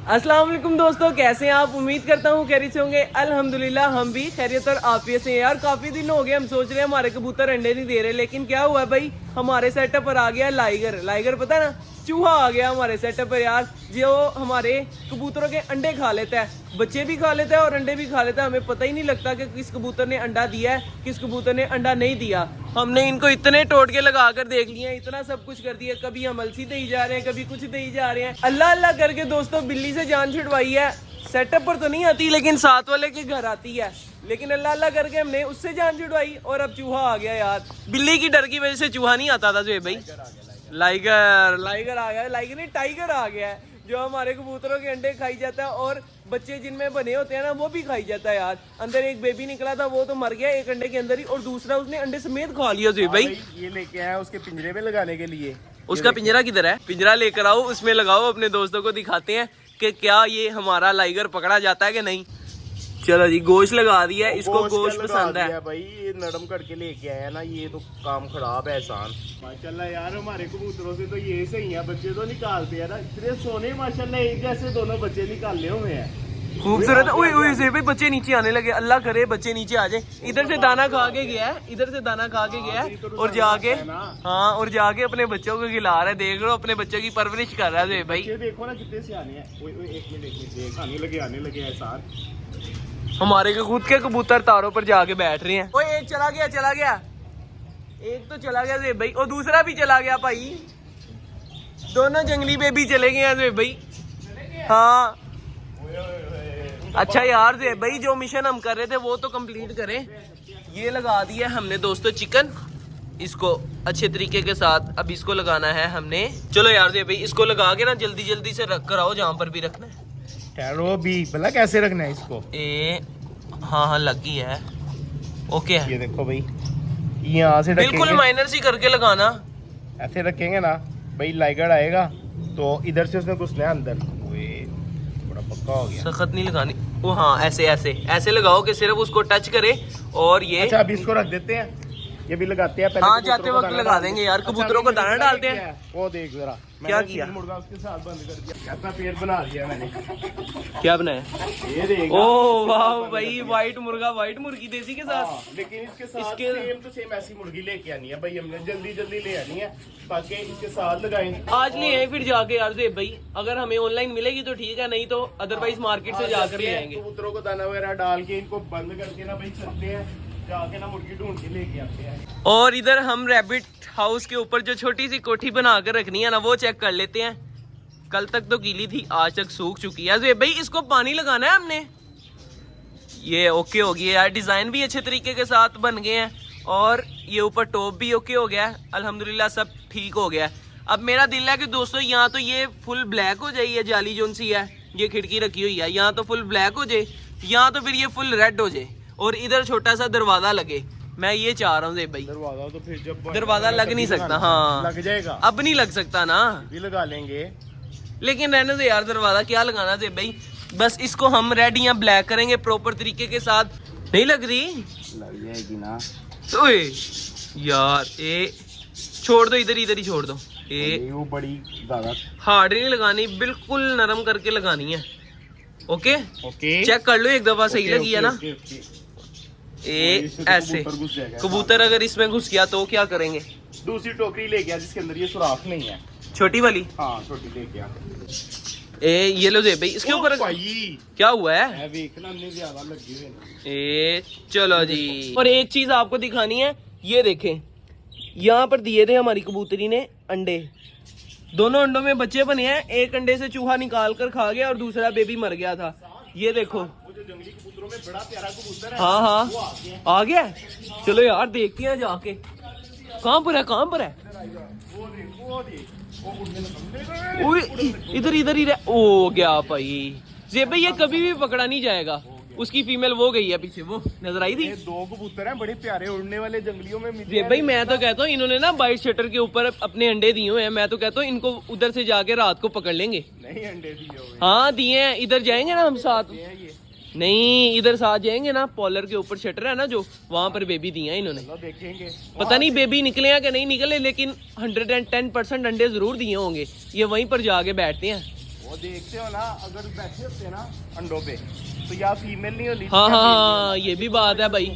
अस्सलाम वालेकुम दोस्तों, कैसे हैं आप? उम्मीद करता हूँ खैरियत से होंगे। अल्हम्दुलिल्लाह हम भी खैरियत और आफियत से हैं। यार काफी दिन हो गए, हम सोच रहे हैं हमारे कबूतर अंडे नहीं दे रहे, लेकिन क्या हुआ भाई, हमारे सेटअप पर आ गया लाइगर पता है ना, चूहा आ गया हमारे सेटअप पर यार, जो हमारे कबूतरों के अंडे खा लेता है, बच्चे भी खा लेता है और अंडे भी खा लेता है। हमें पता ही नहीं लगता कि किस कबूतर ने अंडा दिया है, किस कबूतर ने अंडा नहीं दिया। हमने इनको इतने टोटके लगा कर देख लिए हैं, इतना सब कुछ कर दिया, कभी हम अलसी दे ही जा रहे हैं, कभी कुछ दे ही जा रहे हैं। अल्लाह अल्लाह करके दोस्तों बिल्ली से जान छुड़वाई है। सेटअप पर तो नहीं आती, लेकिन साथ वाले के घर आती है, लेकिन अल्लाह अल्लाह करके हमने उससे जान छुड़वाई और अब चूहा आ गया यार। बिल्ली की डर की वजह से चूहा नहीं आता था जो भाई, लाइगर आ गया, लाइगर नहीं टाइगर आ गया है, जो हमारे कबूतरों के अंडे खाई जाता है और बच्चे जिनमें बने होते हैं ना वो भी खाई जाता है यार। अंदर एक बेबी निकला था, वो तो मर गया एक अंडे के अंदर ही, और दूसरा उसने अंडे समेत खा लिया जो भाई। ये लेके आया उसके पिंजरे में लगाने के लिए। उसका पिंजरा किधर है? पिंजरा लेकर आओ, उसमें लगाओ, अपने दोस्तों को दिखाते हैं कि क्या ये हमारा लाइगर पकड़ा जाता है कि नहीं। चलो जी, गोश्त लगा दिया है, इसको गोश्त पसंद है भाई। ये नरम करके लेके आया ना, ये तो काम खराब है एहसान। माशाल्लाह यार, हमारे कबूतरों से तो ये सही है, बच्चे तो निकालते हैं ना, इतने सोने माशाल्लाह, एक जैसे दोनों बच्चे निकाले हुए हैं। खूबसूरत। भाई बच्चे नीचे आने लगे, अल्लाह करे बच्चे नीचे आ जाए। इधर से दाना खा के गया है, इधर से दाना खा के गया है और जाके हाँ, और जाके अपने बच्चों को खिला रहा है। देख लो, अपने बच्चों की परवरिश कर रहा है भाई। देखो ना कितने से आने हैं, आने लगे एहसान। हमारे खुद के कबूतर तारों पर जाके बैठ रहे हैं। ओए एक चला गया, एक तो चला गया भाई, और दूसरा भी चला गया भाई। दोनों जंगली बेबी चले गए हैं भाई। हाँ अच्छा यार भाई, जो मिशन हम कर रहे थे वो तो कंप्लीट करें। ये लगा दिया हमने दोस्तों चिकन, इसको अच्छे तरीके के साथ अब इसको लगाना है हमने। चलो यार भाई, इसको लगा के ना जल्दी जल्दी से रख कर आओ जहाँ पर भी रखना है। ठहरो भी, भला कैसे रखना है इसको? हाँ लग गई है। ओके ये देखो भाई, यहाँ से बिल्कुल माइनर सी करके लगाना। ऐसे रखेंगे ना भाई, लाइगर आएगा तो इधर से उसने घुसना है अंदर। बड़ा पक्का हो गया। सख्त नहीं लगानी वो, हाँ ऐसे लगाओ कि सिर्फ उसको टच करे। और ये अच्छा, अभी इसको रख देते हैं, ये भी लगाते हैं पहले। हाँ जाते वक्त लगा देंगे यार, कबूतरों को दाना डालते हैं। वो देख जरा क्या किया, मुर्गा उसके साथ बंद कर दिया, अपना पेड़ बना दिया मैंने। क्या बनाया? ये देख, ओह वाह भाई, व्हाइट मुर्गा, व्हाइट मुर्गी देसी के साथ। लेकिन इसके साथ सेम टू सेम ऐसी मुर्गी लेके आनी है भाई, हमने जल्दी जल्दी ले आनी है ताकि इसके साथ लगाएंगे। आज ले आए फिर जाके यार भाई, अगर हमें ऑनलाइन मिलेगी तो ठीक है, नहीं तो अदरवाइज मार्केट से जाकर ले आएंगे। कबूतरों को दाना वगैरह डाल के इनको बंद करके ना भाई चलते हैं, जाके ना मुर्गी ढूंढ के लेके आते हैं। और इधर हम रैबिट हाउस के ऊपर जो छोटी सी कोठी बना कर रखनी है ना, वो चेक कर लेते हैं। कल तक तो गीली थी, आज तक सूख चुकी है भाई। इसको पानी लगाना है हमने। ये ओके हो गया यार, डिजाइन भी अच्छे तरीके के साथ बन गए हैं और ये ऊपर टॉप भी ओके हो गया है। अल्हम्दुलिल्लाह सब ठीक हो गया है। अब मेरा दिल है कि दोस्तों यहाँ तो ये फुल ब्लैक हो जाए, ये जाली जोन सी है, ये खिड़की रखी हुई है, यहाँ तो फुल ब्लैक हो जाए, यहाँ तो फिर ये फुल रेड हो जाए और इधर छोटा सा दरवाजा लगे। मैं ये चाह रहा हूँ भाई। दरवाजा तो फिर जब दरवाजा लग नहीं सकता, हाँ लग जाएगा, अब नहीं लग सकता ना, भी लगा लेंगे। लेकिन रहने दे यार, दरवाजा क्या लगाना थे भाई। बस इसको हम रेड या ब्लैक करेंगे प्रॉपर तरीके के साथ। नहीं लग रही? लग जाएगी ना। ओए यार ये छोड़ दो, इधर ही छोड़ दो। वो बड़ी ज्यादा हार्ड नहीं लगानी, बिल्कुल नरम करके लगानी है। ओके ओके, चेक कर लो एक दफा, सही लगी है ना? ऐसे कबूतर अगर इसमें घुस गया तो क्या करेंगे? दूसरी टोकरी ले गया जिसके अंदर ये सुराख नहीं है, छोटी वाली। हाँ छोटी ले गया। ये लो भाई, इसके ऊपर क्या हुआ है? ज्यादा लगी हुई। चलो जी, और एक चीज आपको दिखानी है, ये देखें, यहाँ पर दिए थे हमारी कबूतरी ने अंडे, दोनों अंडों में बच्चे बने हैं। एक अंडे से चूहा निकाल कर खा गया और दूसरा बेबी मर गया था। ये देखो, वो जो जंगली कबूतरों में बड़ा प्यारा कबूतर है, हाँ आ गया। चलो यार देखते हैं जाके, कहाँ पर है? इधर ही ओ गया भाई। भाई ये कभी भी पकड़ा नहीं जाएगा, उसकी फीमेल वो गई है पीछे, वो नजर आई थी। दो कबूतर हैं बड़े प्यारे, उड़ने वाले, जंगलियों में मिलते हैं भाई। मैं तो कहता हूँ इन्होंने ना वाइट शटर के ऊपर अपने अंडे दिए हुए हैं, मैं तो कहता हूँ इनको उधर से जाके रात को पकड़ लेंगे। नहीं अंडे दिए हुए, हाँ दिए हैं, इधर जाएंगे ना हम साथ। नहीं इधर साथ जाएंगे ना, पॉलर के ऊपर शटर है ना जो, वहाँ पर बेबी दिए हैं इन्होंने। देखेंगे, पता नहीं बेबी निकले या कि नहीं निकले, लेकिन 110% अंडे जरूर दिए होंगे। ये वहीं पर जाके बैठते हैं। और देखते हो ना, अगर बैठे होते ना अंडों पे तो यहाँ फीमेल नहीं होती। हाँ हाँ, ये भी बात है भाई।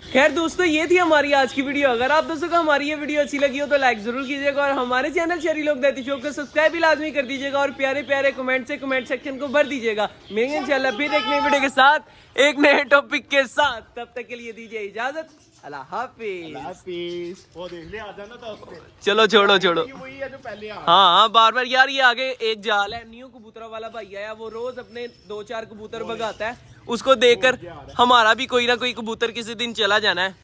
खैर दोस्तों, ये थी हमारी आज की वीडियो। अगर आप दोस्तों को हमारी ये वीडियो अच्छी लगी हो तो लाइक जरूर कीजिएगा और हमारे चैनल शहरी लोग देती शो को सब्सक्राइब भी लाजमी कर दीजिएगा और प्यारे प्यारे कमेंट से कमेंट सेक्शन को भर दीजिएगा। मिलेंगे इंशाल्लाह फिर एक नई वीडियो के साथ, एक नए टॉपिक के साथ। तब तक के लिए दीजिए इजाजत। अल्लाह हाफिज। वो देख ले, आ जाना था उससे। चलो छोड़ो छोड़ो। वही है जो पहले आ। हाँ बार बार यार, ये आगे एक जाल है, न्यू कबूतरा वाला भाई आया, वो रोज अपने 2-4 कबूतर भगाता है। उसको देखकर हमारा भी कोई ना कोई कबूतर किसी दिन चला जाना है।